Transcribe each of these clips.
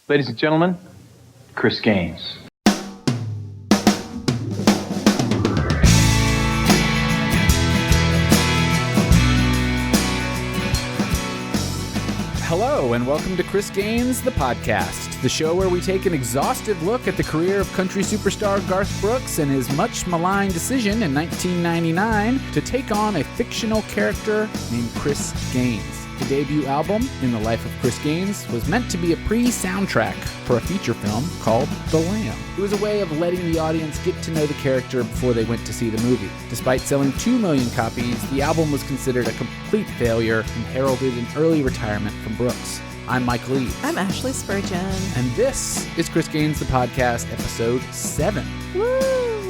Ladies and gentlemen, Chris Gaines. Hello, and welcome to Chris Gaines, the podcast, the show where we take an exhaustive look at the career of country superstar Garth Brooks and his much maligned decision in 1999 to take on a fictional character named Chris Gaines. The debut album, In the Life of Chris Gaines, was meant to be a pre-soundtrack for a feature film called The Lamb. It was a way of letting the audience get to know the character before they went to see the movie. Despite selling 2 million copies, the album was considered a complete failure and heralded an early retirement from Brooks. I'm Mike Lee. I'm Ashley Spurgeon. And this is Chris Gaines, the podcast, episode 7. Woo!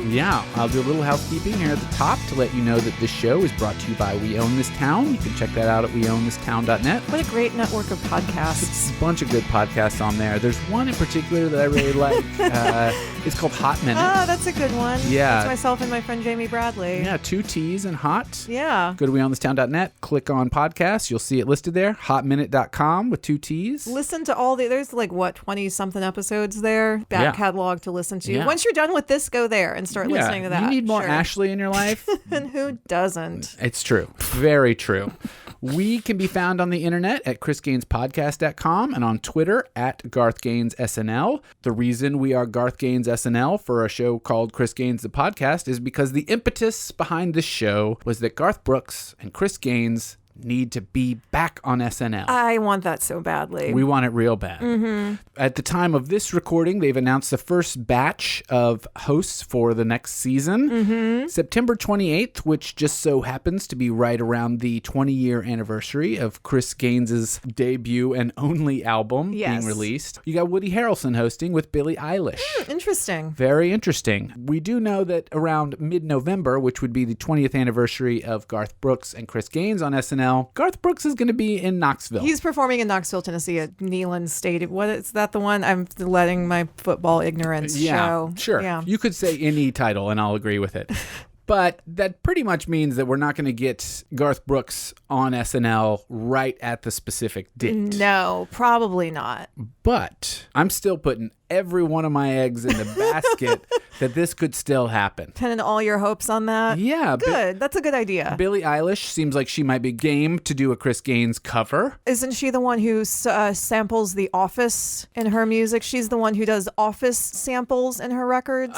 Yeah, I'll do a little housekeeping here at the top to let you know that this show is brought to you by We Own This Town. You can check that out at weownthistown.net. What a great network of podcasts. It's a bunch of good podcasts on there. There's one in particular that I really like. It's called Hot Minute. Oh, that's a good one. Yeah. That's myself and my friend Jamie Bradley. Yeah, 2 T's and hot. Yeah. Go to weownthistown.net, click on podcasts. You'll see it listed there. Hotminute.com with 2 T's. Listen to all there's 20-something episodes there. Back catalog to listen to. Yeah. Once you're done with this, go there and start listening to that. You need more Sure. Ashley in your life. And who doesn't? It's true. Very true. We can be found on the internet at chrisgainespodcast.com and on Twitter at GarthGainesSNL. The reason we are Garth Gaines SNL for a show called Chris Gaines the Podcast is because the impetus behind this show was that Garth Brooks and Chris Gaines need to be back on SNL. I want that so badly. We want it real bad. Mm-hmm. At the time of this recording, they've announced the first batch of hosts for the next season. Mm-hmm. September 28th, which just so happens to be right around the 20-year anniversary of Chris Gaines's debut and only album being released. You got Woody Harrelson hosting with Billie Eilish. Interesting. Very interesting. We do know that around mid-November, which would be the 20th anniversary of Garth Brooks and Chris Gaines on SNL, Garth Brooks is going to be in Knoxville. He's performing in Knoxville, Tennessee at Neyland Stadium. What is that the one? I'm letting my football ignorance show. Sure. Yeah. You could say any title and I'll agree with it. But that pretty much means that we're not going to get Garth Brooks on SNL right at the specific date. No, probably not. But I'm still putting every one of my eggs in the basket that this could still happen. Pinning all your hopes on that? Yeah. Good. That's a good idea. Billie Eilish seems like she might be game to do a Chris Gaines cover. Isn't she the one who samples The Office in her music? She's the one who does Office samples in her records?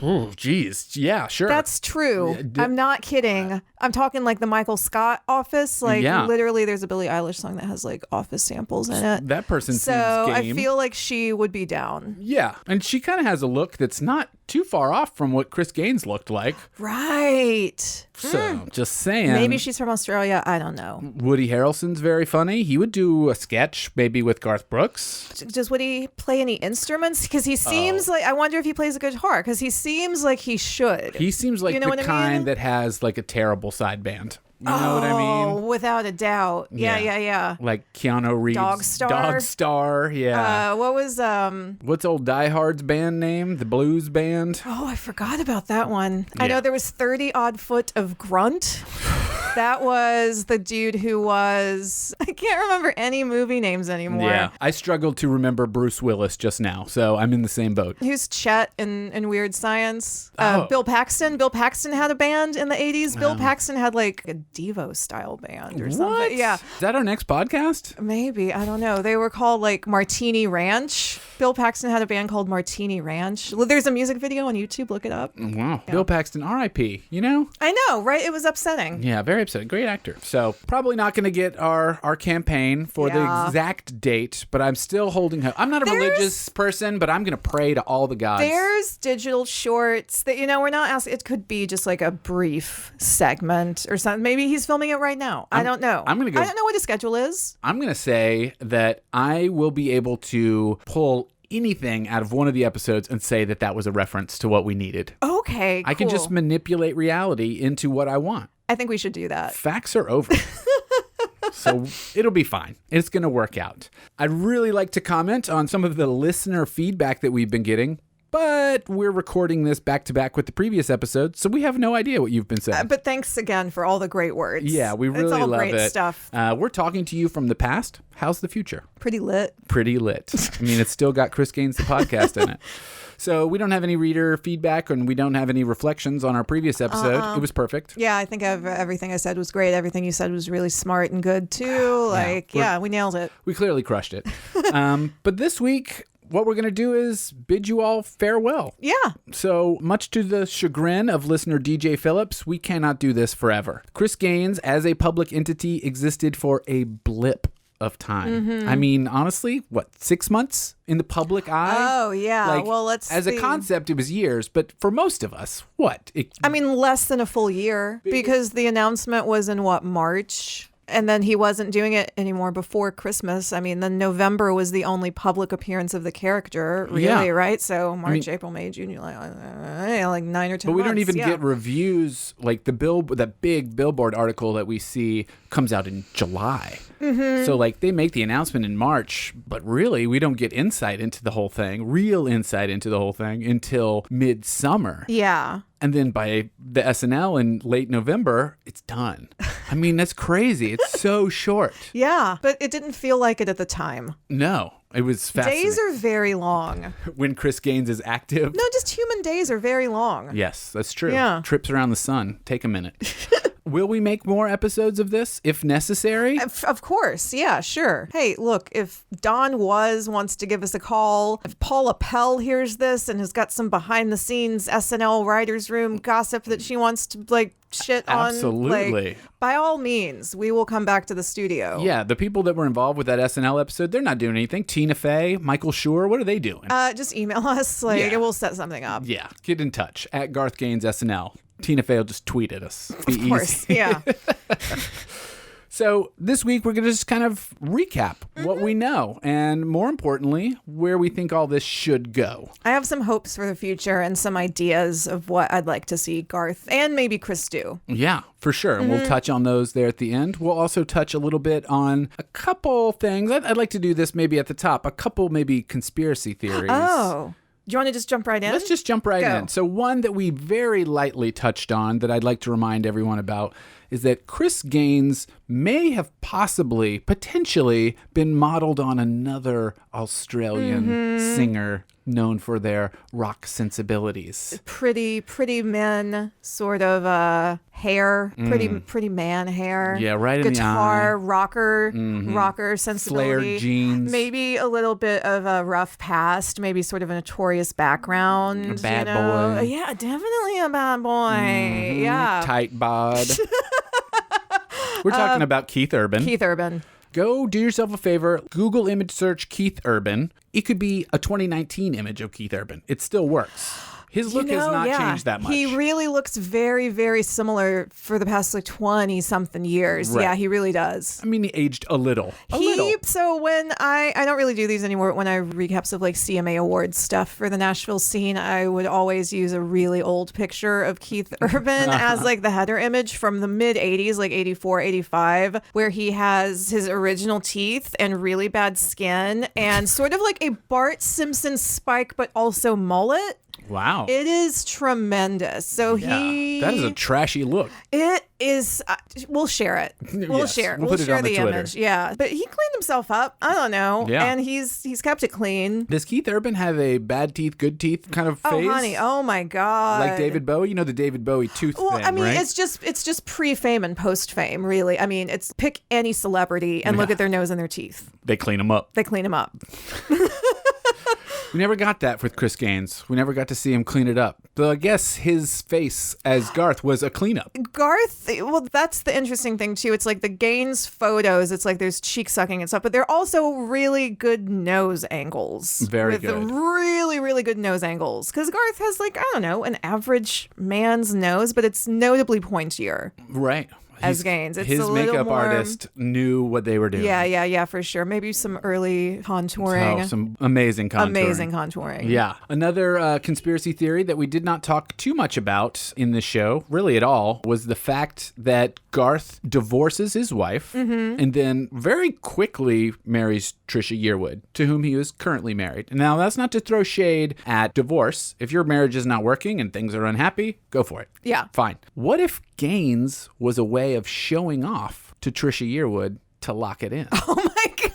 Oh, geez. Yeah, sure. That's true. I'm not kidding. I'm talking like the Michael Scott Office. Literally, there's a Billie Eilish song that has Office samples in it. That person seems game. So I feel like she would be down. Yeah, and she kind of has a look that's not too far off from what Chris Gaines looked like. Right. So, just saying. Maybe she's from Australia. I don't know. Woody Harrelson's very funny. He would do a sketch maybe with Garth Brooks. Does Woody play any instruments? Because he seems like, I wonder if he plays a guitar, because he seems like he should. He seems like the kind that has a terrible side band. You know what I mean? Oh, without a doubt. Yeah. Like Keanu Reeves. Dog Star, yeah. What was what's old Die Hard's band name? The blues band? Oh, I forgot about that one. Yeah. I know there was 30 Odd Foot of Grunt. That was the dude who was... I can't remember any movie names anymore. Yeah. I struggled to remember Bruce Willis just now, so I'm in the same boat. Who's Chet in Weird Science? Bill Paxton. Bill Paxton had a band in the 80s. Bill Paxton had a Devo-style band or something. What? Yeah. Is that our next podcast? Maybe. I don't know. They were called Martini Ranch. Bill Paxton had a band called Martini Ranch. There's a music video on YouTube. Look it up. Wow. Yeah. Bill Paxton, R.I.P., you know? I know, right? It was upsetting. Yeah, very upsetting. Great actor. So probably not going to get our campaign for the exact date, but I'm still holding hope. I'm not a religious person, but I'm going to pray to all the gods. There's digital shorts that, we're not asking. It could be just a brief segment or something. Maybe he's filming it right now. I don't know. I don't know what his schedule is. I'm going to say that I will be able to pull anything out of one of the episodes and say that was a reference to what we needed. Okay, cool. I can just manipulate reality into what I want. I think we should do that. Facts are over. So it'll be fine. It's going to work out. I'd really like to comment on some of the listener feedback that we've been getting. But we're recording this back to back with the previous episode, so we have no idea what you've been saying. But thanks again for all the great words. Yeah, we really it's all love great it. Stuff. We're talking to you from the past. How's the future? Pretty lit. Pretty lit. I mean, it's still got Chris Gaines, the podcast in it. So we don't have any reader feedback and we don't have any reflections on our previous episode. It was perfect. Yeah, I think everything I said was great. Everything you said was really smart and good too. We nailed it. We clearly crushed it. But this week, what we're going to do is bid you all farewell. Yeah. So much to the chagrin of listener DJ Phillips, we cannot do this forever. Chris Gaines, as a public entity, existed for a blip of time. Mm-hmm. I mean, honestly, 6 months in the public eye? Oh, yeah. Well, let's as see. a concept, it was years, but for most of us, what? Less than a full year because the announcement was in March? And then he wasn't doing it anymore before Christmas. I mean, then November was the only public appearance of the character, really, right? So March, April, May, June, July, like 9 or 10 months. But we don't even get reviews. Like that big Billboard article that we see comes out in July. Mm-hmm. So they make the announcement in March, but really we don't get real insight into the whole thing until midsummer. Yeah. And then by the SNL in late November, it's done. I mean, that's crazy. It's so short. Yeah, but it didn't feel like it at the time. No, it was fascinating. Days are very long. When Chris Gaines is active. No, just human days are very long. Yes, that's true. Yeah. Trips around the sun take a minute. Will we make more episodes of this if necessary? Of course. Yeah, sure. Hey, look, if Don wants to give us a call, if Paula Pell hears this and has got some behind the scenes SNL writers room gossip that she wants to shit on. Absolutely. By all means, we will come back to the studio. Yeah, the people that were involved with that SNL episode, they're not doing anything. Tina Fey, Michael Schur, what are they doing? Just email us. We'll set something up. Yeah, get in touch at Garth Gaines SNL. Tina Fey will just tweet at us. Be of course, easy. yeah. So this week, we're going to just kind of recap what we know and, more importantly, where we think all this should go. I have some hopes for the future and some ideas of what I'd like to see Garth and maybe Chris do. Yeah, for sure. And we'll touch on those there at the end. We'll also touch a little bit on a couple things. I'd like to do this maybe at the top. A couple maybe conspiracy theories. Oh. Do you want to just jump right in? Let's just jump right in. So one that we very lightly touched on that I'd like to remind everyone about is that Chris Gaines may have potentially been modeled on another Australian singer known for their rock sensibilities. Pretty men sort of hair, pretty man hair. Yeah, right in the eye. Guitar, rocker sensibility. Flared jeans. Maybe a little bit of a rough past, maybe sort of a notorious background. A bad boy. Yeah, definitely a bad boy. Yeah. Tight bod. We're talking about Keith Urban. Keith Urban. Go do yourself a favor. Google image search Keith Urban. It could be a 2019 image of Keith Urban. It still works. His look has not changed that much. He really looks very, very similar for the past 20-something years. Right. Yeah, he really does. I mean, he aged a little. So when I don't really do these anymore, when I recaps of CMA Awards stuff for the Nashville scene, I would always use a really old picture of Keith Urban as the header image from the mid 80s, 84, 85, where he has his original teeth and really bad skin and sort of like a Bart Simpson spike, but also mullet. Wow. It is tremendous. So that is a trashy look. It is. We'll share it. We'll share put it share on the the Twitter. image. Yeah. But he cleaned himself up. I don't know. Yeah. And he's kept it clean. Does Keith Urban have a bad teeth, good teeth kind of phase? Oh, honey. Oh, my God. Like David Bowie? You know the David Bowie tooth thing, right? it's just pre-fame and post-fame, really. I mean, it's pick any celebrity and look at their nose and their teeth. They clean them up. They clean them up. We never got that with Chris Gaines. We never got to see him clean it up. Though I guess his face as Garth was a cleanup. Garth, well, that's the interesting thing, too. It's like the Gaines photos, it's like there's cheek sucking and stuff, but they're also really good nose angles. Very good. Really, really good nose angles. Because Garth has, an average man's nose, but it's notably pointier. Right. as Gaines. It's his a little makeup more, artist knew what they were doing. Yeah, for sure. Maybe some early contouring. Oh, some amazing contouring. Amazing contouring. Yeah. Another conspiracy theory that we did not talk too much about in this show, really at all, was the fact that Garth divorces his wife and then very quickly marries Trisha Yearwood, to whom he is currently married. Now, that's not to throw shade at divorce. If your marriage is not working and things are unhappy, go for it. Yeah. Fine. What if Gaines was a way of showing off to Trisha Yearwood to lock it in? Oh my God.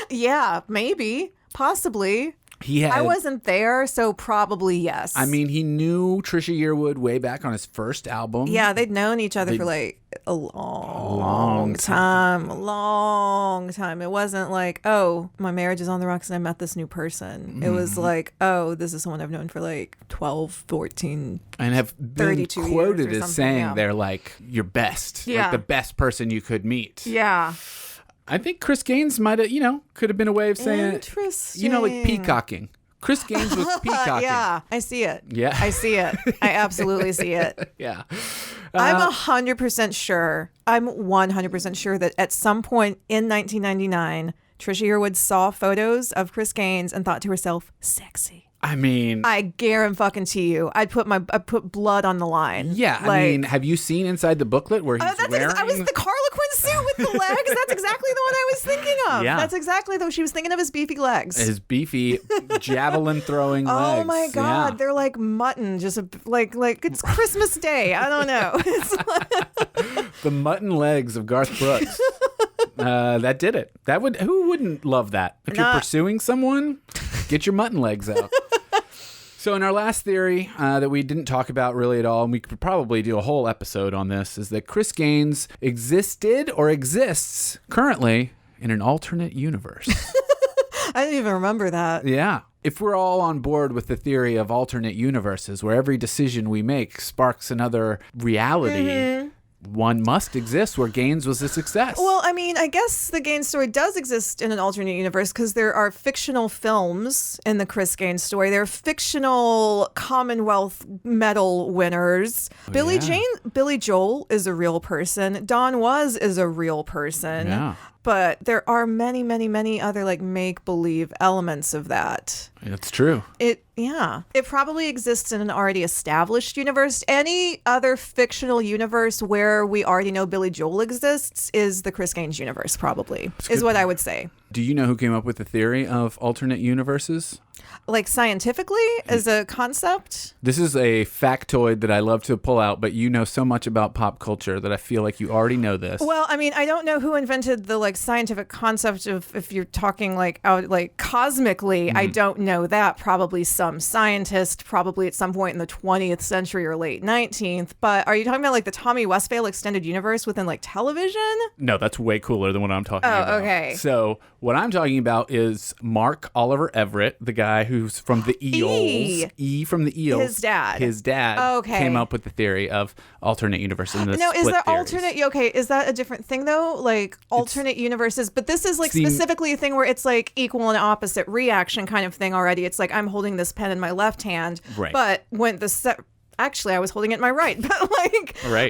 Yeah, maybe. Possibly. I wasn't there, so probably yes. I mean, he knew Trisha Yearwood way back on his first album. Yeah, they'd known each other for like a long time. A long time. It wasn't like, oh, my marriage is on the rocks and I met this new person. It was like, oh, this is someone I've known for like 12, 14, and have been quoted as saying they're like your best. Yeah. Like the best person you could meet. Yeah. I think Chris Gaines might have, could have been a way of saying, interesting. like peacocking. Chris Gaines was peacocking. Yeah, I see it. Yeah. I see it. I absolutely see it. Yeah. I'm 100% sure. I'm 100% sure that at some point in 1999, Trisha Yearwood saw photos of Chris Gaines and thought to herself, sexy. I mean, I guarantee you, I put blood on the line. Yeah, I mean, have you seen inside the booklet where he's wearing? I was the Harlequin suit with the legs. That's exactly the one I was thinking of. Yeah. That's exactly though. She was thinking of his beefy legs. His beefy javelin throwing legs. Oh my God, yeah. they're like mutton. Just like it's Christmas Day. I don't know. It's like... The mutton legs of Garth Brooks. That did it. Who wouldn't love that? If you're pursuing someone, get your mutton legs out. So in our last theory that we didn't talk about really at all, and we could probably do a whole episode on this, is that Chris Gaines existed or exists currently in an alternate universe. I didn't even remember that. Yeah. If we're all on board with the theory of alternate universes where every decision we make sparks another reality, one must exist where Gaines was a success. Well, I mean, I guess the Gaines story does exist in an alternate universe because there are fictional films in the Chris Gaines story. There are fictional Commonwealth medal winners. Billy Joel is a real person. Don Was is a real person. Yeah. But there are many, many, many other like make-believe elements of that. That's true. It probably exists in an already established universe. Any other fictional universe where we already know Billy Joel exists is the Chris Gaines universe, probably, is what I would say. Do you know who came up with the theory of alternate universes? Like scientifically as a concept? This is a factoid that I love to pull out, but you know so much about pop culture that I feel like you already know this. Well, I mean, I don't know who invented the like scientific concept of, if you're talking like out like cosmically, I don't know that. Probably some scientist, probably at some point in the 20th century or late 19th. But are you talking about like the Tommy Westphal extended universe within like television? No, that's way cooler than what I'm talking about. Oh, okay. So what I'm talking about is Mark Oliver Everett, the guy who's from the Eels. E from the Eels. His dad came up with the theory of alternate universes. Now, is that alternate? Okay, is that a different thing though? Like alternate universes, but this is like specifically a thing where it's like equal and opposite reaction kind of thing already. It's like I'm holding this pen in my left hand, right. But when actually, I was holding it in my right,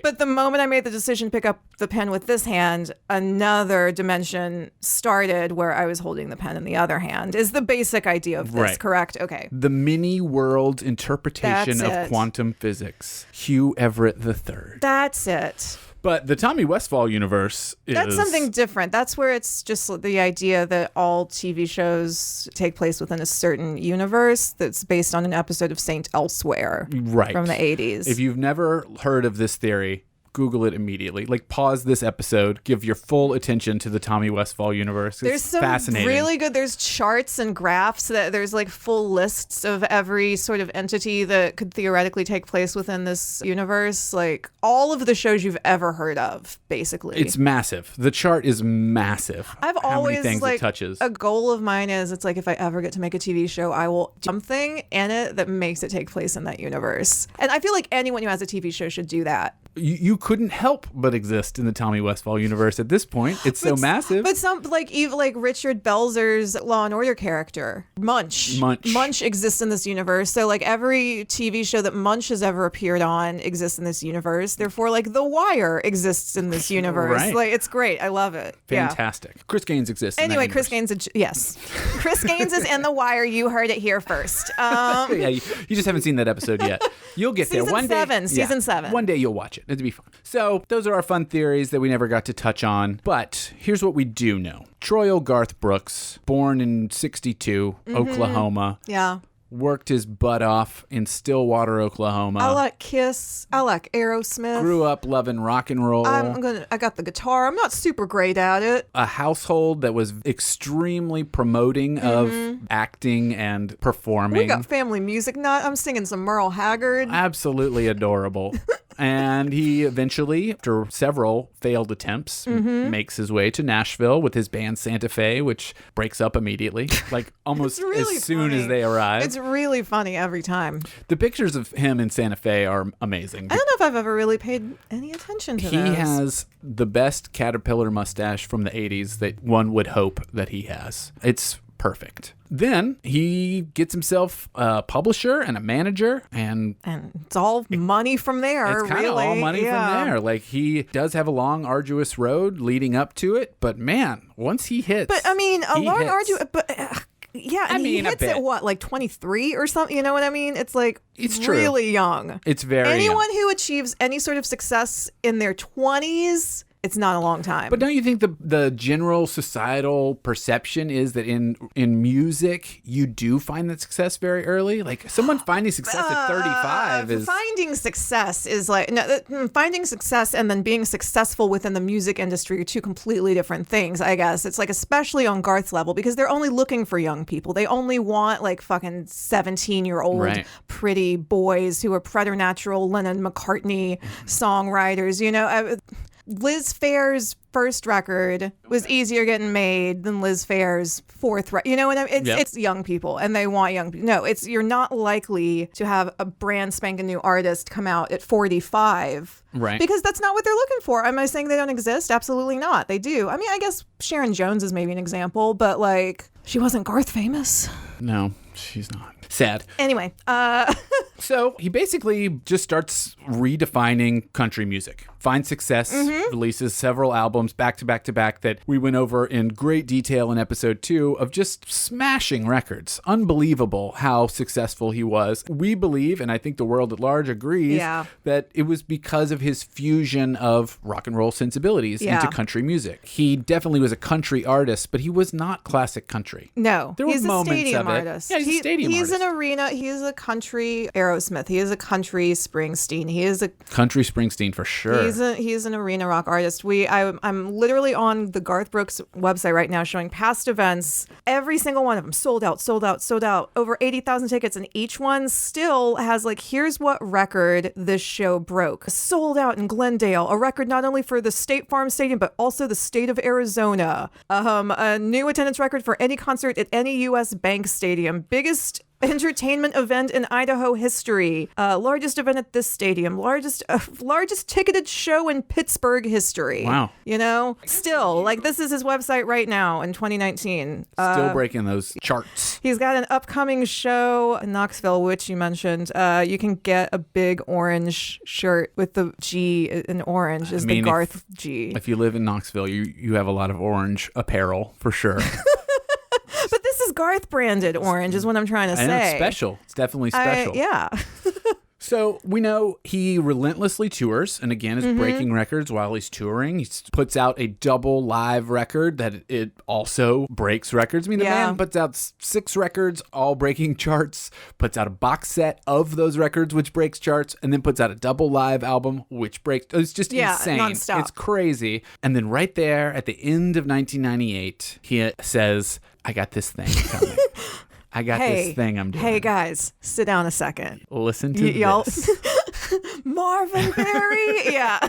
but the moment I made the decision to pick up the pen with this hand, another dimension started where I was holding the pen in the other hand. Is the basic idea of this correct? Okay. The mini world interpretation of quantum physics. Hugh Everett III. That's it. But the Tommy Westphal universe is... That's something different. That's where it's just the idea that all TV shows take place within a certain universe that's based on an episode of Saint Elsewhere from the 80s. If you've never heard of this theory, Google it immediately. Like, pause this episode, give your full attention to the Tommy Westphal universe. There's some fascinating. Really good. There's charts and graphs there's like full lists of every sort of entity that could theoretically take place within this universe. Like all of the shows you've ever heard of, basically. It's massive. The chart is massive. I've How always many things like it touches. A goal of mine is it's like if I ever get to make a TV show, I will do something in it that makes it take place in that universe. And I feel like anyone who has a TV show should do that. you couldn't help but exist in the Tommy Westphall universe at this point. It's so massive. But some even like Richard Belzer's Law and Order character, Munch exists in this universe. So like every TV show that Munch has ever appeared on exists in this universe. Therefore, like The Wire exists in this universe. Right. Like it's great. I love it. Fantastic. Yeah. Chris Gaines exists. Anyway, in that Chris Gaines. Yes, Chris Gaines is in The Wire. You heard it here first. Yeah, you just haven't seen that episode yet. You'll get there one day. Season 7. One day you'll watch it. It'll be fun. So those are our fun theories that we never got to touch on. But here's what we do know. Troy Garth Brooks, born in 62, Oklahoma. Yeah. Worked his butt off in Stillwater, Oklahoma. I like Kiss. I like Aerosmith. Grew up loving rock and roll. I got the guitar. I'm not super great at it. A household that was extremely promoting of acting and performing. We got family music night. I'm singing some Merle Haggard. Absolutely adorable. And he eventually, after several failed attempts, makes his way to Nashville with his band Santa Fe, which breaks up immediately, like almost really as soon funny. as they arrive. It's really funny every time. The pictures of him in Santa Fe are amazing. I don't know if I've ever really paid any attention to He those. has the best caterpillar mustache from the 80s that one would hope that he has. It's perfect. Then he gets himself a publisher and a manager, and it's all money from there. it's kind of really. all money from there. Like, he does have a long, arduous road leading up to it, but man, once he hits, But I mean, a he long, hits. arduous. But yeah, and he mean, a hits bit. at what, like 23 or something? You know what I mean? It's like It's true. really young. It's very Anyone young. who achieves any sort of success in their 20s. It's not a long time. But don't you think the general societal perception is that in music you do find that success very early? Like, someone finding success at 35 is finding success is like finding success and then being successful within the music industry are two completely different things. I guess it's like, especially on Garth's level, because they're only looking for young people. They only want like fucking 17-year-old Right. pretty boys who are preternatural Lennon McCartney songwriters. You know. Liz Phair's first record was easier getting made than Liz Phair's fourth record. You know what I mean? It's young people, and they want young people. No, you're not likely to have a brand spanking new artist come out at 45. Right. Because that's not what they're looking for. Am I saying they don't exist? Absolutely not. They do. I mean, I guess Sharon Jones is maybe an example, but like, she wasn't Garth famous. No, she's not. Sad. Anyway, So he basically just starts redefining country music. Finds success, releases several albums back to back to back that we went over in great detail in episode 2 of just smashing records. Unbelievable how successful he was. We believe, and I think the world at large agrees, that it was because of his fusion of rock and roll sensibilities into country music. He definitely was a country artist, but he was not classic country. no, There were he's a moments stadium of it. artist. Yeah, he's a stadium He's artist. an arena. He's a country Aerosmith. He is a country Springsteen. He is a Country Springsteen for sure. He's an arena rock artist. I'm literally on the Garth Brooks website right now showing past events. Every single one of them sold out. Over 80,000 tickets, and each one still has like, here's what record this show broke. Sold out in Glendale, a record not only for the State Farm Stadium but also the state of Arizona. A new attendance record for any concert at any U.S. bank stadium. Biggest entertainment event in Idaho history. Largest event at this stadium. Largest ticketed show in Pittsburgh history. Wow. You know? Still, like, this is his website right now in 2019. Still breaking those charts. He's got an upcoming show in Knoxville, which you mentioned. You can get a big orange shirt with the G in orange is the Garth G. If you live in Knoxville, you have a lot of orange apparel for sure. But this is Garth branded orange is what I'm trying to say. I know, it's special. It's definitely special. Yeah. So we know he relentlessly tours, and again is breaking records while he's touring. He puts out a double live record that it also breaks records. I mean, the man puts out 6 records, all breaking charts, puts out a box set of those records, which breaks charts, and then puts out a double live album, which breaks. It's just insane. Nonstop. It's crazy. And then right there at the end of 1998, he says, I got this thing coming. I got this thing I'm doing. Hey, guys, sit down a second. Listen to Y'all. this. Marvin Berry? Yeah.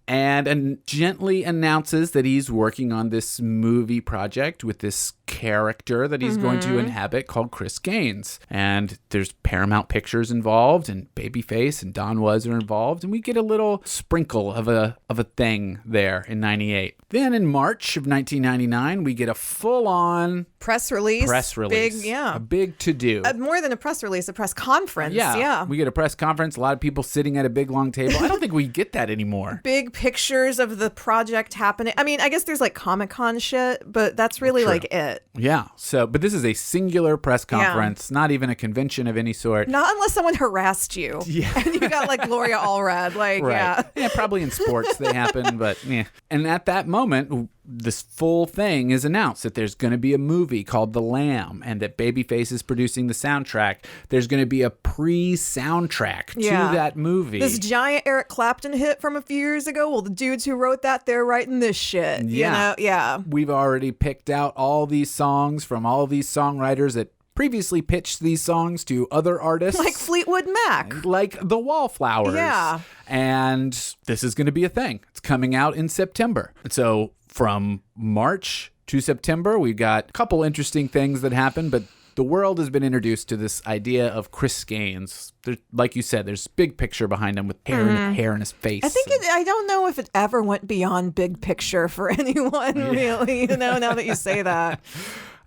and gently announces that he's working on this movie project with this character that he's going to inhabit called Chris Gaines. And there's Paramount Pictures involved, and Babyface and Don Was are involved, and we get a little sprinkle of a thing there in 98. Then in March of 1999, we get a full-on Press release. Big, A big to-do. More than a press release, a press conference. Yeah. We get a press conference, a lot of people sitting at a big long table. I don't think we get that anymore. Big pictures of the project happening. I mean, I guess there's like Comic-Con shit, but that's really like it. Yeah. But this is a singular press conference, not even a convention of any sort. Not unless someone harassed you. Yeah. And you got like Gloria Allred. Like, right. Yeah, probably in sports they happen, but yeah. And at that moment, this full thing is announced that there's going to be a movie called The Lamb and that Babyface is producing the soundtrack. There's going to be a pre-soundtrack to that movie. This giant Eric Clapton hit from a few years ago. Well, the dudes who wrote that, they're writing this shit. Yeah. You know? Yeah. We've already picked out all these songs from all these songwriters that previously pitched these songs to other artists. Like Fleetwood Mac. Like the Wallflowers. Yeah. And this is going to be a thing. It's coming out in September. And so from March to September, we've got a couple interesting things that happen, but the world has been introduced to this idea of Chris Gaines. Like you said, there's a big picture behind him with hair in his face. I think I don't know if it ever went beyond big picture for anyone, really, now that you say that.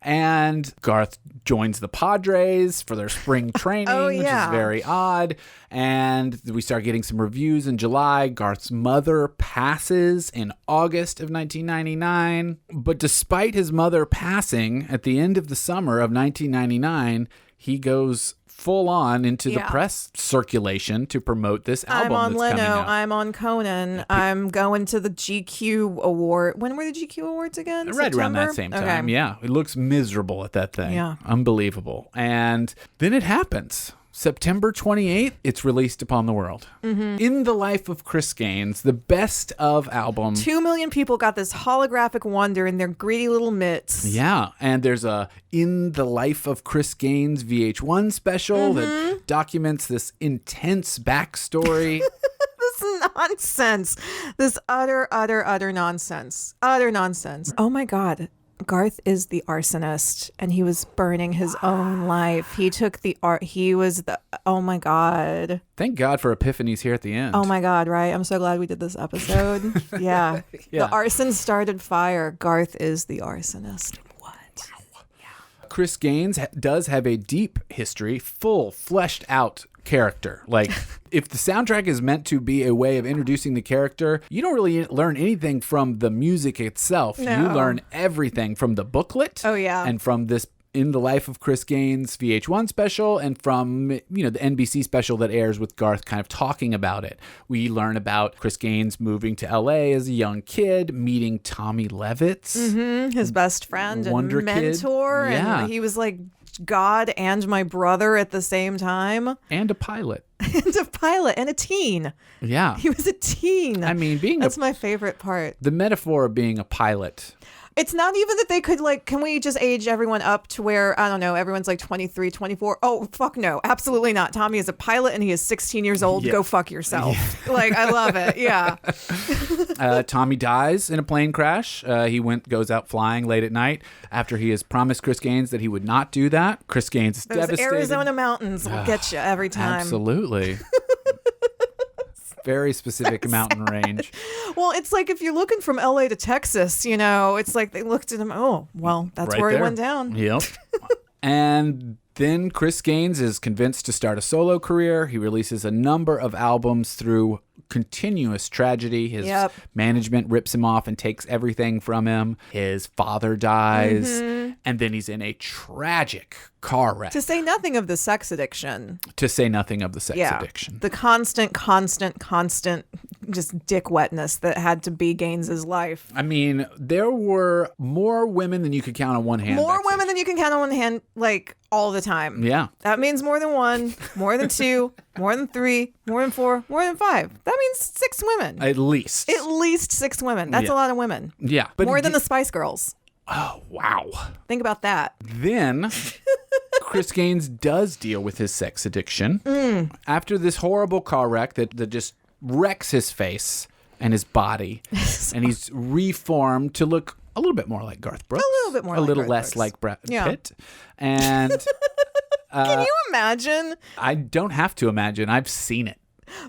And Garth joins the Padres for their spring training, which is very odd. And we start getting some reviews in July. Garth's mother passes in August of 1999. But despite his mother passing at the end of the summer of 1999, he goes full on into the press circulation to promote this album. I'm on that's Leno. coming out. I'm on Conan. I'm going to the GQ award. When were the GQ awards again? Right around that same time. Okay. Yeah. It looks miserable at that thing. Yeah. Unbelievable. And then it happens. September 28th, it's released upon the world. In the Life of Chris Gaines, the best of album. 2 million people got this holographic wonder in their greedy little mitts. Yeah, and there's a In the Life of Chris Gaines VH1 special that documents this intense backstory. This nonsense. This utter nonsense. Utter nonsense. Oh my God. Garth is the arsonist, and he was burning his own life. He took the art. He was the, oh my God. Thank God for epiphanies here at the end. Oh my God, right? I'm so glad we did this episode. Yeah. The arson started fire. Garth is the arsonist. What? Wow. Yeah. Chris Gaines does have a deep history, full, fleshed out character. Like, if the soundtrack is meant to be a way of introducing the character, you don't really learn anything from the music itself. No. You learn everything from the booklet. Oh, yeah. And from this In the Life of Chris Gaines VH1 special, and from, the NBC special that airs with Garth kind of talking about it. We learn about Chris Gaines moving to LA as a young kid, meeting Tommy Levitz. His best friend Wonder and mentor. Kid. Yeah. And he was like God and my brother at the same time. And a pilot. And a pilot and a teen. Yeah. He was a teen. I mean, That's my favorite part. The metaphor of being a pilot. It's not even that they could, like, can we just age everyone up to where, I don't know, everyone's like 23, 24? Oh, fuck no. Absolutely not. Tommy is a pilot and he is 16 years old. Yeah. Go fuck yourself. Yeah. Like, I love it. Yeah. Tommy dies in a plane crash. He goes out flying late at night after he has promised Chris Gaines that he would not do that. Chris Gaines is Those devastated. Arizona mountains will get you every time. Absolutely. Very specific mountain range. Well, it's like if you're looking from LA to Texas, it's like they looked at him. Oh, well, that's Right where there. he went down. Yep. And then Chris Gaines is convinced to start a solo career. He releases a number of albums through continuous tragedy. His management rips him off and takes everything from him. His father dies. And then he's in a tragic car wreck. To say nothing of the sex addiction. The constant just dick wetness that had to be Gaines's life. I mean, there were more women than you could count on one hand. More women than you can count on one hand, like, all the time. Yeah. That means more than one, more than two, more than three, more than four, more than five. That means 6 women. At least. At least 6 women. That's a lot of women. Yeah. But more than the Spice Girls. Oh, wow. Think about that. Then Chris Gaines does deal with his sex addiction. After this horrible car wreck that just wrecks his face and his body, and he's reformed to look a little bit more like Garth Brooks. A little bit more a like little Garth less Brooks. like Brad Yeah. Pitt. And Can you imagine? I don't have to imagine. I've seen it.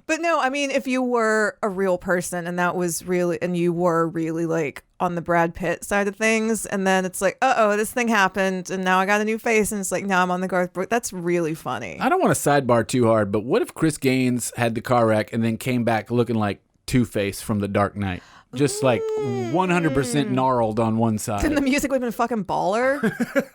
But no, I mean, if you were a real person and that was really, and you were really like on the Brad Pitt side of things, and then it's like, this thing happened, and now I got a new face, and it's like, now I'm on the Garth Brooks. That's really funny. I don't want to sidebar too hard, but what if Chris Gaines had the car wreck and then came back looking like Two-Face from The Dark Knight? Just like 100% gnarled on one side. Then the music would have been fucking baller.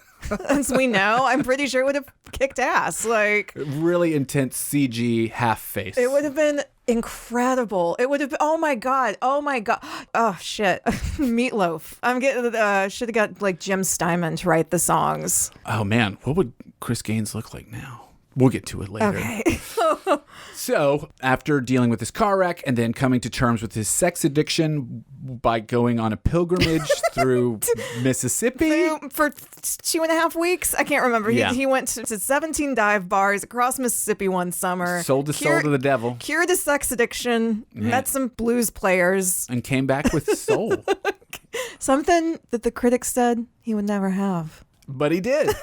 As we know, I'm pretty sure it would have kicked ass. Like, really intense CG half face. it would have been incredible. It would have been, oh my God. Oh shit. Meatloaf. I'm getting, should have got like Jim Steinman to write the songs. Oh man, what would Chris Gaines look like now? We'll get to it later. Okay. So, after dealing with his car wreck and then coming to terms with his sex addiction by going on a pilgrimage through Mississippi. For 2.5 weeks, I can't remember. Yeah. He went to 17 dive bars across Mississippi one summer. Sold his soul to the devil. Cured his sex addiction. Yeah. Met some blues players. And came back with soul. Something that the critics said he would never have. But he did.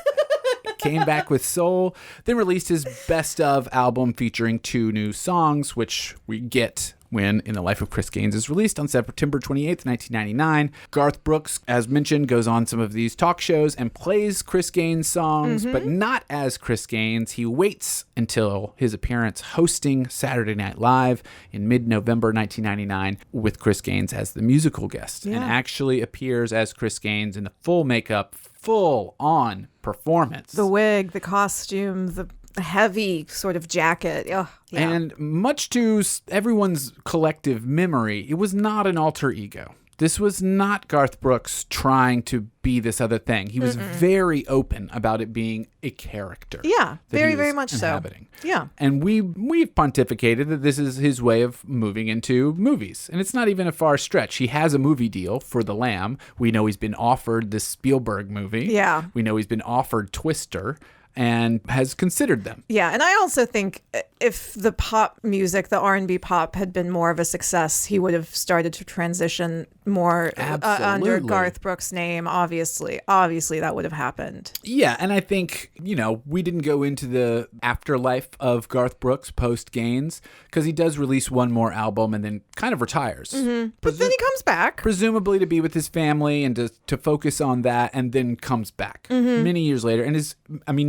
Came back with soul, then released his best of album featuring 2 new songs, which we get when In the Life of Chris Gaines is released on September 28th, 1999. Garth Brooks, as mentioned, goes on some of these talk shows and plays Chris Gaines songs, but not as Chris Gaines. He waits until his appearance hosting Saturday Night Live in mid-November 1999 with Chris Gaines as the musical guest, and actually appears as Chris Gaines in the full makeup, full-on performance. The wig, the costume, the heavy sort of jacket. Oh, yeah. And much to everyone's collective memory, it was not an alter ego. This was not Garth Brooks trying to be this other thing. He was very open about it being a character. Yeah, that very, he very was much inhabiting. so. Yeah. And we've pontificated that this is his way of moving into movies. And it's not even a far stretch. He has a movie deal for The Lamb. We know he's been offered this Spielberg movie. Yeah. We know he's been offered Twister and has considered them. Yeah, and I also think if the pop music, the R&B pop had been more of a success, he would have started to transition more under Absolutely. Garth Brooks' name, obviously. Obviously, that would have happened. Yeah, and I think, we didn't go into the afterlife of Garth Brooks post-Gaines because he does release one more album and then kind of retires. But then he comes back. Presumably to be with his family and to focus on that, and then comes back many years later. And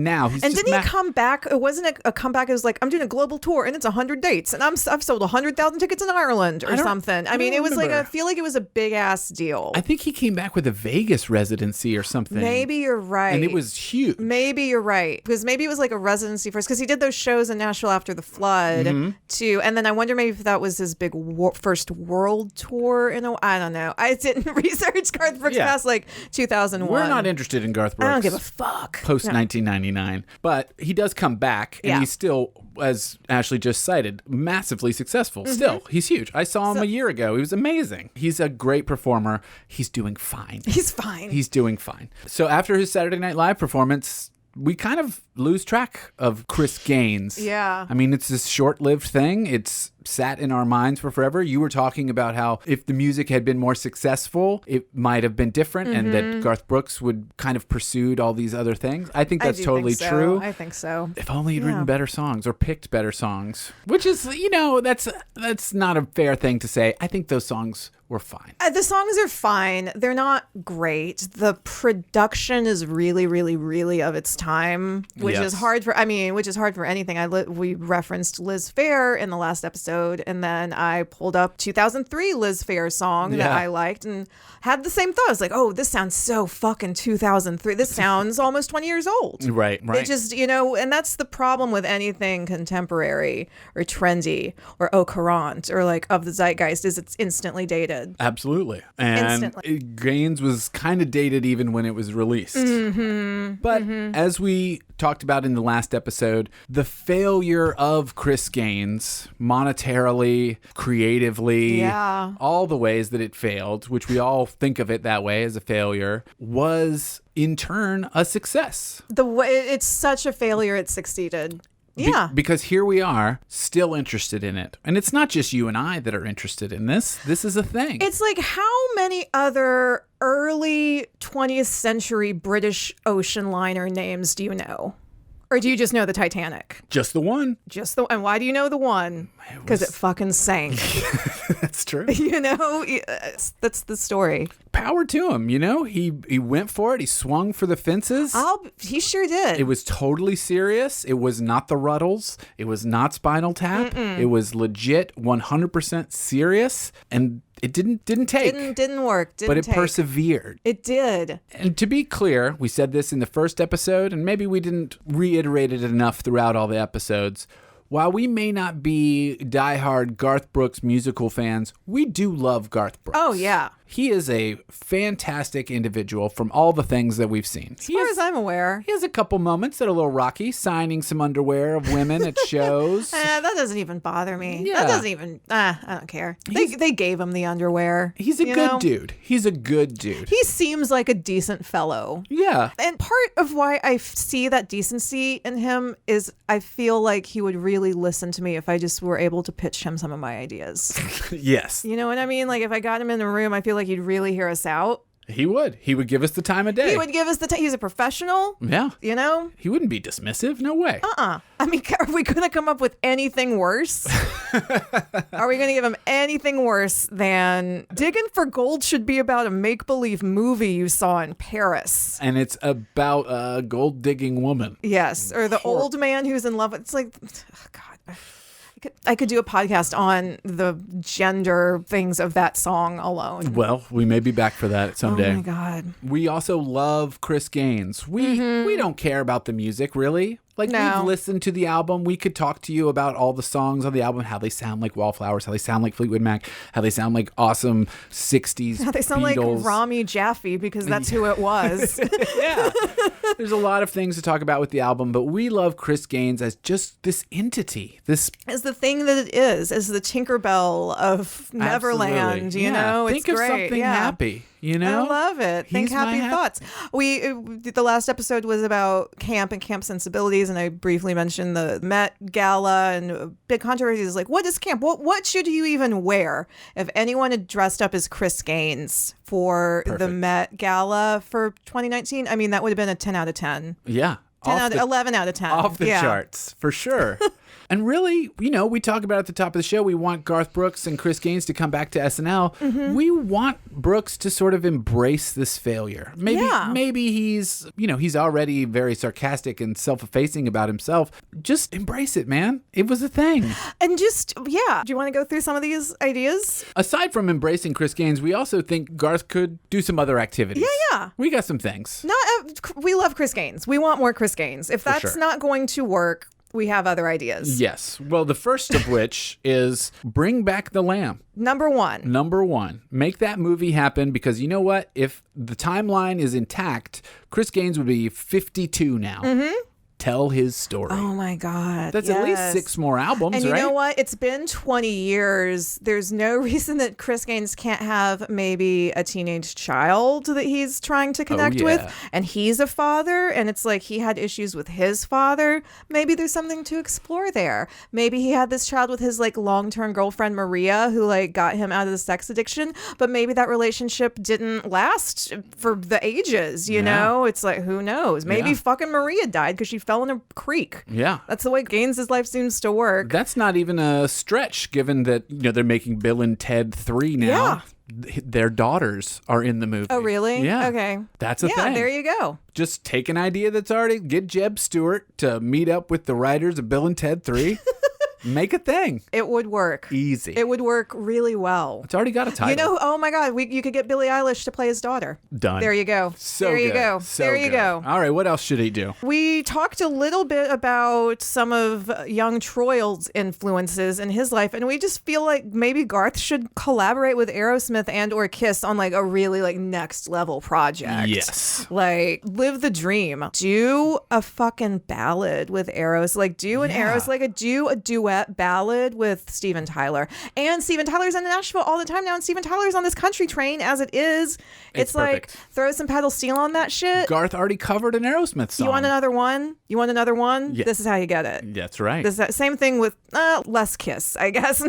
now he's And just didn't he come back? It wasn't a comeback. It was like, I'm doing a global tour and it's 100 dates and I've sold 100,000 tickets in Ireland or something. I mean, it was like, I feel like it was a big ass deal. I think he came back with a Vegas residency or something. Maybe you're right. And it was huge. Maybe you're right. Because maybe it was like a residency first. Because he did those shows in Nashville after the flood too. And then I wonder maybe if that was his big first world tour. I don't know. I didn't research Garth Brooks past like 2001. We're not interested in Garth Brooks. I don't give a fuck. Post 1999. But he does come back, and he's still, as Ashley just cited, massively successful. Still, he's huge. I saw him a year ago. He was amazing. He's a great performer. He's doing fine. He's fine. He's doing fine. So after his Saturday Night Live performance, we kind of lose track of Chris Gaines. Yeah. I mean, it's this short-lived thing. It's sat in our minds for forever. You were talking about how if the music had been more successful, it might have been different, and that Garth Brooks would kind of pursued all these other things. I think that's totally true. I think so. If only he'd written better songs or picked better songs, which is, that's not a fair thing to say. I think those songs were fine. The songs are fine. They're not great. The production is really, really, really of its time, which is hard for anything. We referenced Liz Phair in the last episode, and then I pulled up 2003 Liz Phair song that I liked and had the same thought. I was like, oh, this sounds so fucking 2003. This sounds almost 20 years old. Right. It just, and that's the problem with anything contemporary or trendy or au courant or like of the zeitgeist is it's instantly dated. Absolutely. And Gaines was kind of dated even when it was released. But as we talked about in the last episode, the failure of Chris Gaines monetarily, creatively, all the ways that it failed, which we all think of it that way as a failure, was in turn a success. The way it's such a failure, it succeeded. Yeah. Because here we are, still interested in it. And it's not just you and I that are interested in this. This is a thing. It's like, how many other early 20th century British ocean liner names do you know? Or do you just know the Titanic? Just the one. And why do you know the one? Because it fucking sank. That's true. That's the story. Power to him, He went for it. He swung for the fences. He sure did. It was totally serious. It was not the Ruddles. It was not Spinal Tap. It was legit 100% serious. And it didn't take. Didn't work. But it persevered. It did. And to be clear, we said this in the first episode, and maybe we didn't reiterate it enough throughout all the episodes. While we may not be diehard Garth Brooks musical fans, we do love Garth Brooks. Oh, yeah. He is a fantastic individual from all the things that we've seen. As far as I'm aware. He has a couple moments that are a little rocky, signing some underwear of women at shows. That doesn't even bother me. Yeah. That doesn't even, I don't care. They gave him the underwear. He's a good dude. He's a good dude. He seems like a decent fellow. Yeah. And part of why I see that decency in him is I feel like he would really listen to me if I just were able to pitch him some of my ideas. Yes. You know what I mean? Like, if I got him in the room, I feel like he'd really hear us out. He would. He would give us the time of day. He would give us the time. He's a professional. Yeah. He wouldn't be dismissive. No way. I mean, are we going to come up with anything worse? Are we going to give him anything worse than Digging for Gold should be about a make-believe movie you saw in Paris? And it's about a gold-digging woman. Yes. Or the old man who's in love. It's like, oh God. I could do a podcast on the gender things of that song alone. Well, we may be back for that someday. Oh my God. We also love Chris Gaines. We don't care about the music, really. Like, we've listened to the album. We could talk to you about all the songs on the album, how they sound like Wallflowers, how they sound like Fleetwood Mac, how they sound like awesome 60s How they sound Beatles. like Rami Jaffe, because that's who it was. Yeah. There's a lot of things to talk about with the album, but we love Chris Gaines as just this entity. This is the thing that it is, as the Tinkerbell of Neverland. Absolutely. You know, think it's of great. something happy. You know, I love it. Think happy thoughts. The last episode was about camp and camp sensibilities, and I briefly mentioned the Met Gala, and a big controversy is like, what is camp? What should you even wear? If anyone had dressed up as Chris Gaines for the Met Gala for 2019, I mean, that would have been a 10 out of 10. Yeah. 11 out of 10. Off the charts, for sure. And really, we talk about at the top of the show, we want Garth Brooks and Chris Gaines to come back to SNL. Mm-hmm. We want Brooks to sort of embrace this failure. Maybe he's already very sarcastic and self-effacing about himself. Just embrace it, man. It was a thing. And do you want to go through some of these ideas? Aside from embracing Chris Gaines, we also think Garth could do some other activities. Yeah. We got some things. We love Chris Gaines. We want more Chris Gaines. If that's not going to work, we have other ideas. Yes. Well, the first of which is Bring Back the Lamb. Number one. Make that movie happen, because you know what? If the timeline is intact, Chris Gaines would be 52 now. Mm-hmm. Tell his story. Oh my God. That's at least 6 more albums, and right? And you know what? It's been 20 years. There's no reason that Chris Gaines can't have maybe a teenage child that he's trying to connect with. And he's a father, and it's like he had issues with his father. Maybe there's something to explore there. Maybe he had this child with his long-term girlfriend Maria, who got him out of the sex addiction, but maybe that relationship didn't last for the ages, you know? It's like, who knows? Maybe fucking Maria died because she fell in a creek. Yeah. That's the way Gaines' life seems to work. That's not even a stretch, given that they're making Bill and Ted 3 now. Yeah. Their daughters are in the movie. Oh, really? Yeah. Okay. That's a thing. Yeah, there you go. Just take an idea that's already, get Jeb Stewart to meet up with the writers of Bill and Ted 3. Make a thing. It would work. Easy. It would work really well. It's already got a title. Oh my God, you could get Billie Eilish to play his daughter. Done. There you go. So there good. you go. So there you good. go. All right, what else should he do? We talked a little bit about some of young Troy's influences in his life, and we just feel like maybe Garth should collaborate with Aerosmith and or Kiss on a really next level project. Yes. Live the dream. Do a fucking ballad with Aeros. Do an Aeros, do a duet duet ballad with Steven Tyler. And Steven Tyler's in Nashville all the time now, and Steven Tyler's on this country train as it is. It's like, perfect. throw some pedal steel on that shit. Garth already covered an Aerosmith song. You want another one? You want another one? Yeah. This is how you get it. That's right. This same thing with less Kiss, I guess.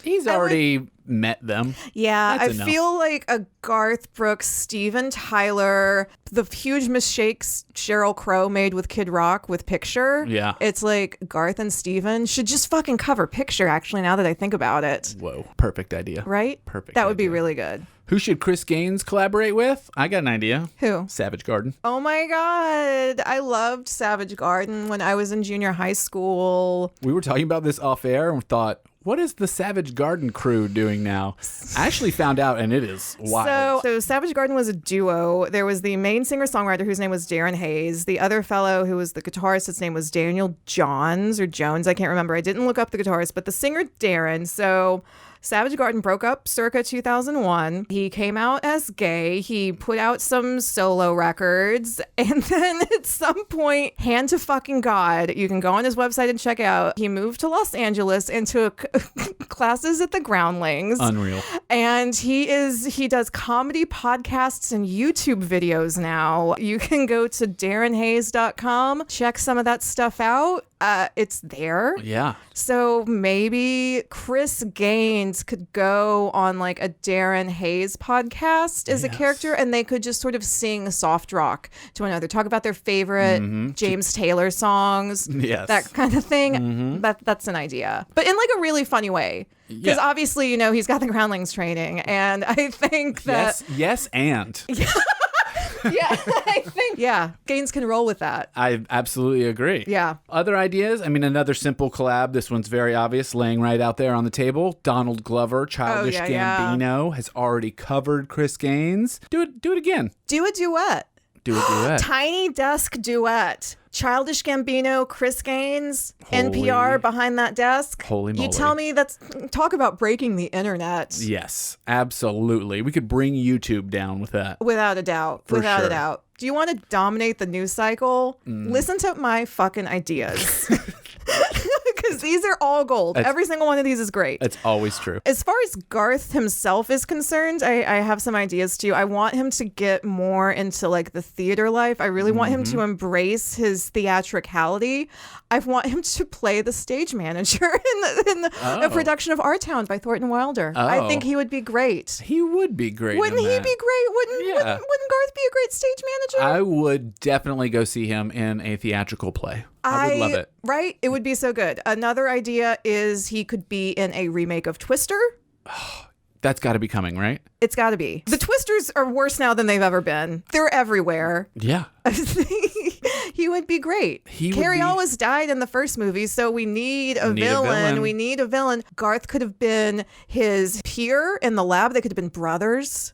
He's already met them. Yeah, That's I enough. feel like a Garth Brooks, Steven Tyler, the huge mistakes Sheryl Crow made with Kid Rock with Picture. Yeah. It's like Garth and Steven should just fucking cover Picture, actually, now that I think about it. Whoa. Perfect idea. Right? Perfect That would be idea. really good. Who should Chris Gaines collaborate with? I got an idea. Who? Savage Garden. Oh my God. I loved Savage Garden when I was in junior high school. We were talking about this off air and thought, what is the Savage Garden crew doing now? I actually found out, and it is wild. So Savage Garden was a duo. There was the main singer-songwriter whose name was Darren Hayes. The other fellow who was the guitarist, his name was Daniel Johns or Jones. I can't remember. I didn't look up the guitarist, but the singer Darren. So Savage Garden broke up circa 2001. He came out as gay. He put out some solo records. And then at some point, hand to fucking God, you can go on his website and check out, he moved to Los Angeles and took classes at the Groundlings. Unreal. And he does comedy podcasts and YouTube videos now. You can go to darrenhayes.com, check some of that stuff out. It's there. Yeah. So maybe Chris Gaines could go on like a Darren Hayes podcast as a character, and they could just sort of sing soft rock to one another, talk about their favorite James Taylor songs, Yes. that kind of thing. That's an idea, but in like a really funny way. Because Yeah. obviously, he's got the Groundlings training, and I think that Yes, and. Gaines can roll with that. I absolutely agree. Yeah. Other ideas? I mean, another simple collab. This one's very obvious, laying right out there on the table. Donald Glover, Childish Gambino, has already covered Chris Gaines. Do it again. Do a duet. Do a duet. Tiny Desk duet. Childish Gambino, Chris Gaines, Holy- NPR behind that desk. Holy moly. You tell me talk about breaking the internet. Yes, absolutely. We could bring YouTube down with that. Without a doubt. For Without sure. a doubt. Do you want to dominate the news cycle? Listen to my fucking ideas. Because these are all gold. Every single one of these is great. It's always true. As far as Garth himself is concerned, I have some ideas too. I want him to get more into like the theater life. I really want him to embrace his theatricality. I want him to play the stage manager in the production of Our Town by Thornton Wilder. I think he would be great. He would be great. Wouldn't in he that. be great? Wouldn't Garth be a great stage manager? I would definitely go see him in a theatrical play. I would love it. Right? It would be so good. Another idea is he could be in a remake of Twister. That's got to be coming, right? It's got to be. The Twisters are worse now than they've ever been. They're everywhere. Yeah. He would be great. Carrie always died in the first movie, so we need a villain. We need a villain. Garth could have been his peer in the lab. They could have been brothers.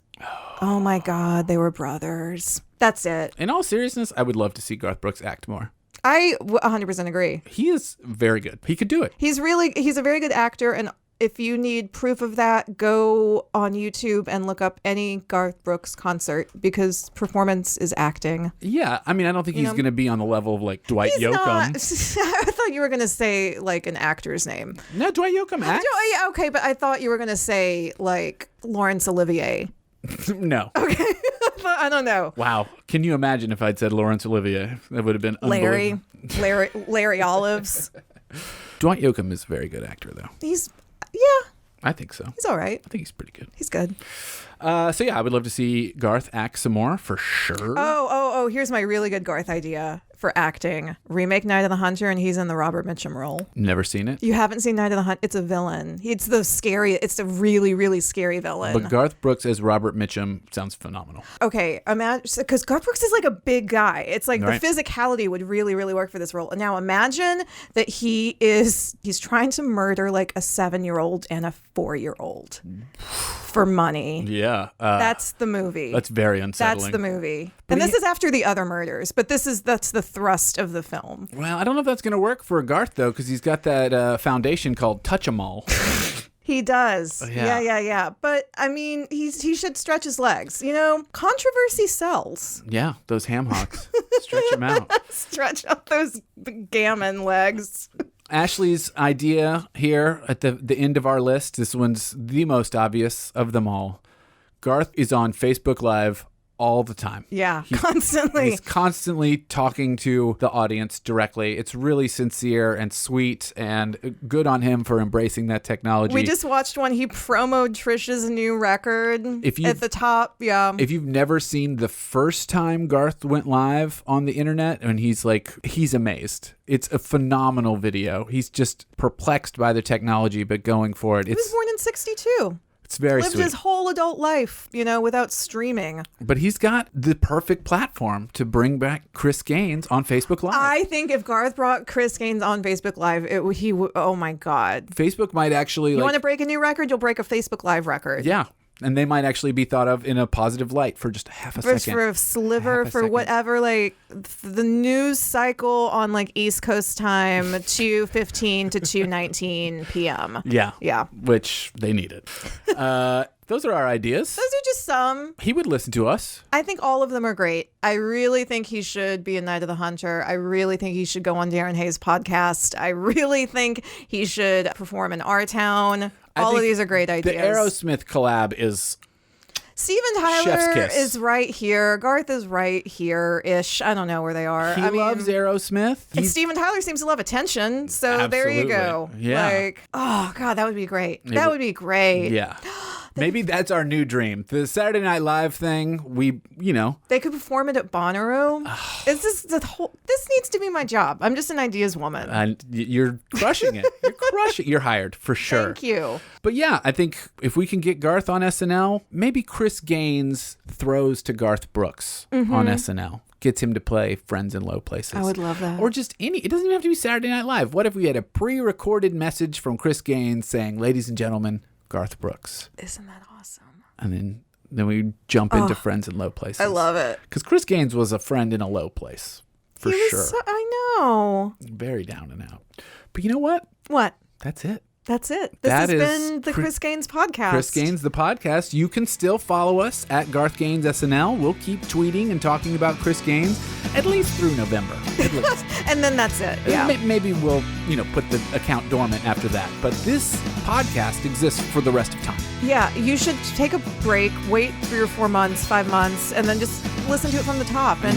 Oh my God, they were brothers. That's it. In all seriousness, I would love to see Garth Brooks act more. I 100% agree. He is very good. He could do it. He's a very good actor, and if you need proof of that, go on YouTube and look up any Garth Brooks concert, because performance is acting. Yeah. I mean, I don't think he's going to be on the level of like Dwight He's Yoakam. not. I thought you were going to say like an actor's name. No, Dwight Yoakam acts. Yeah, okay, but I thought you were going to say like Laurence Olivier. No. Okay. I don't know. Wow. Can you imagine if I'd said Laurence Olivier? That would have been unbelievable. Larry Olives. Dwight Yoakam is a very good actor, though. Yeah, I think so. he's all right. I think he's pretty good. He's good. So yeah, I would love to see Garth act some more for sure. Oh, here's my really good Garth idea for acting. Remake Night of the Hunter, and he's in the Robert Mitchum role. Never seen it. You haven't seen Night of the Hunt? It's a villain. It's the really, really scary villain. But Garth Brooks as Robert Mitchum sounds phenomenal. Okay, imagine, because Garth Brooks is like a big guy. It's like Right. the physicality would really, really work for this role. Now imagine that he's trying to murder like a 7-year-old and a 4-year-old for money. Yeah. That's the movie. That's very unsettling. That's the movie. And this is after the other murders, but that's the thrust of the film. Well, I don't know if that's going to work for Garth, though, because he's got that foundation called Touch 'em All. He does. Yeah. Yeah. But I mean, he should stretch his legs. Controversy sells. Yeah, those ham hocks. Stretch them out. Stretch out those gammon legs. Ashley's idea here at the end of our list, this one's the most obvious of them all. Garth is on Facebook Live all the time. Yeah, constantly. He's constantly talking to the audience directly. It's really sincere and sweet, and good on him for embracing that technology. We just watched one. He promoted Trisha's new record at the top. Yeah. If you've never seen the first time Garth went live on the internet, and he's amazed. It's a phenomenal video. He's just perplexed by the technology, but going for it. He was born in 1962. It's very lived sweet. his whole adult life, without streaming. But he's got the perfect platform to bring back Chris Gaines on Facebook Live. I think if Garth brought Chris Gaines on Facebook Live, he would. Oh my God! Facebook might actually. You want to break a new record? You'll break a Facebook Live record. Yeah. And they might actually be thought of in a positive light for just half a second. For a sliver, for whatever, the news cycle on East Coast time, 2:15 to 2:19 p.m. Yeah. Yeah. Which they needed. Those are our ideas. Those are just some. He would listen to us. I think all of them are great. I really think he should be a Night of the Hunter. I really think he should go on Darren Hayes' podcast. I really think he should perform in our town. All of these are great ideas. The Aerosmith collab is... Steven Chef's Tyler kiss. is right here. Garth is right here-ish. I don't know where they are. He loves Aerosmith. And Steven Tyler seems to love attention. So there you go. Yeah. Oh, God, that would be great. That would be great. Yeah. Maybe that's our new dream. The Saturday Night Live thing, They could perform it at Bonnaroo. This needs to be my job. I'm just an ideas woman. And you're crushing it. You're hired for sure. Thank you. But yeah, I think if we can get Garth on SNL, maybe Chris Gaines throws to Garth Brooks on SNL. Gets him to play Friends in Low Places. I would love that. Or just it doesn't even have to be Saturday Night Live. What if we had a pre-recorded message from Chris Gaines saying, "Ladies and gentlemen, Garth Brooks." Isn't that awesome? And then we jump into Friends in Low Places. I love it. Because Chris Gaines was a friend in a low place. For sure. I know. Very down and out. But you know what? What? That's it. That's it. This has been the Chris Gaines podcast. Chris Gaines, the podcast. You can still follow us at Garth Gaines SNL. We'll keep tweeting and talking about Chris Gaines at least through November. At least. And then that's it. Yeah. Maybe we'll, put the account dormant after that. But this podcast exists for the rest of time. Yeah, you should take a break, wait 3 or 4 months, 5 months, and then just listen to it from the top and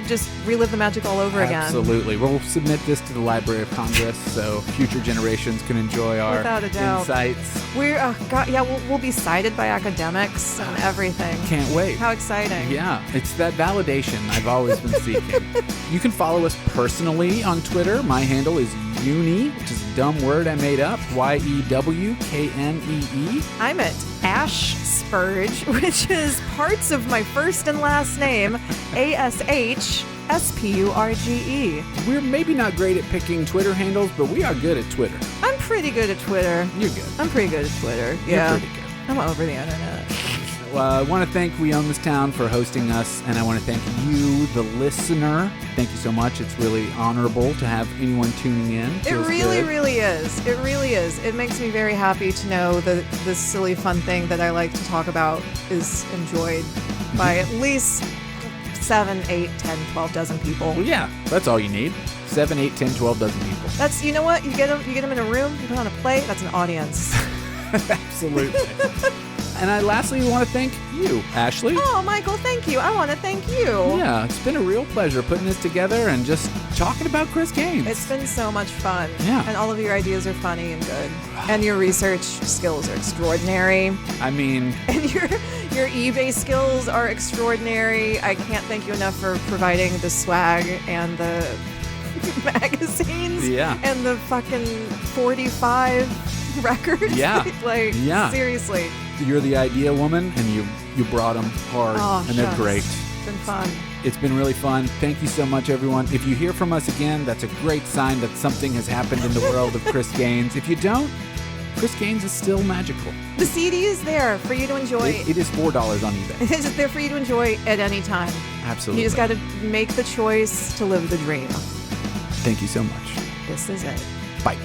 just relive the magic all over again. Absolutely. We'll submit this to the Library of Congress so future generations can enjoy our Without a doubt. insights. We'll be cited by academics and everything. Can't wait. How exciting. Yeah, it's that validation I've always been seeking. You can follow us personally on Twitter. My handle is Uni, which is a dumb word I made up, YEWKNEE. I'm at Ash Spurge, which is parts of my first and last name, ASHSPURGE. We're maybe not great at picking Twitter handles, but we are good at Twitter. I'm pretty good at Twitter. You're good. I'm pretty good at Twitter. Yeah. You're pretty good. I'm over the internet. I want to thank We Own This Town for hosting us, and I want to thank you, the listener. Thank you so much. It's really honorable to have anyone tuning in. It really is. It really is. It makes me very happy to know that this silly, fun thing that I like to talk about is enjoyed by at least 7, 8, 10, 12 dozen people. Well, yeah, that's all you need. 7, 8, 10, 12 dozen people. That's, you know what? You get them in a room, you put on a play, that's an audience. Absolutely. And I lastly want to thank you, Ashley. Oh, Michael, thank you. I want to thank you. Yeah, it's been a real pleasure putting this together and just talking about Chris Gaines. It's been so much fun. Yeah. And all of your ideas are funny and good. And your research skills are extraordinary. I mean... And your eBay skills are extraordinary. I can't thank you enough for providing the swag and the magazines. Yeah. And the fucking 45 records. Yeah. Seriously. You're the idea woman, and you brought them hard, and they're great. It's been fun. It's been really fun. Thank you so much, everyone. If you hear from us again, that's a great sign that something has happened in the world of Chris Gaines. If you don't, Chris Gaines is still magical. The CD is there for you to enjoy. It is $4 on eBay. It is there for you to enjoy at any time. Absolutely. You just got to make the choice to live the dream. Thank you so much. This is it. Bye.